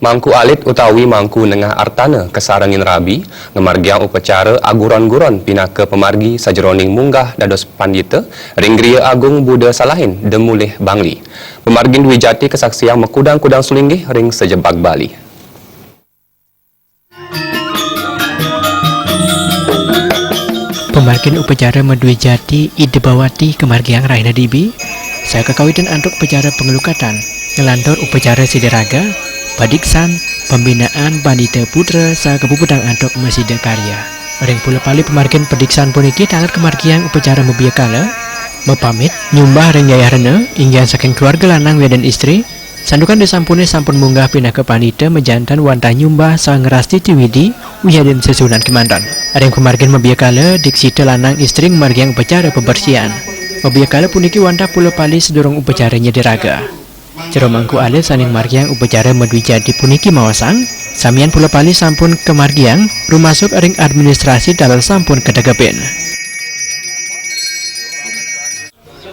Mangku alit utawi mangku nengah artana kesarangin rabi, ngemargiang upacara aguron-guron pinaka pemargi sajeroning munggah dados pandita, ringgria agung Buddha Salahin demulih Bangli. Pemargin Dwijati kesaksian mekudang-kudang sulinggih ring sejebak Bali. Pemargin upacara Medwijati Idebawati kemargiang Raina Dibi, saya kekawitan antuk upacara pengelukatan, ngelantur upacara sideraga, padiksan, pembinaan Pandita Putra sa kepupudang antuk Masjid Karya. Ring pula pali pemargin pediksan puniki talar kemargiang upacara mebiakala, mepamit, nyumbah ring yayarena, inggian saking keluarga lanang dan istri, sandukan disampuni sampun munggah pinaka Pandita mejantan wantah nyumbah sa ngerasti tiwidi, wihadin sesunan kemantan. Ring pemargin mebiakala, diksita lanang istri kemargiang upacara pembersihan. Mebiakala puniki wantah pula pali sedurung upacaranya diraga. Jero mangku alit saning margiang upacara Medwijati puniki mawasang, samian pula pali sampun kemargiang, rumasuk ring administrasi dalam sampun kedagapin.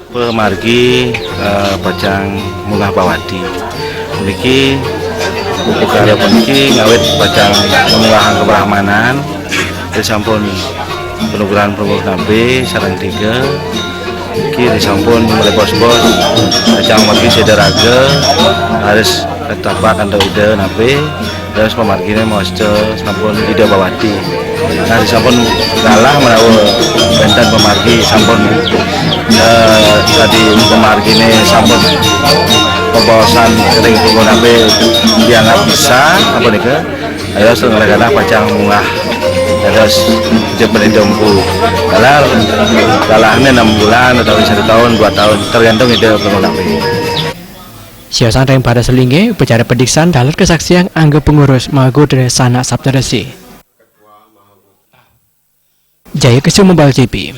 Pemargi Bajang Munggah Bawati puniki upacara puniki ngawit Bajang mengulahan kebrahmanan disampun penugurahan nabi sareng tiga kiri sampun mulai bos-bos Bajang margi sederaga harus ketapa kantor ide nabi terus pemarginya moste sampun Ida Bawati. Nah disampun kalah menawa bentan pemargi sampun tadi pemarginya sampun pembawasan kering tunggu nabi dianggap bisa apa nih ke ayo setengah Bajang Munggah terus jepun dompu kalahnya 6 bulan atau 1 tahun 2 tahun tergantung ide pengunapi. Siasan reng pada selingge upacara pediksan dalam kesaksian angga pengurus Magodre Sanak Saptaresi. Jaya Kesumebal TV.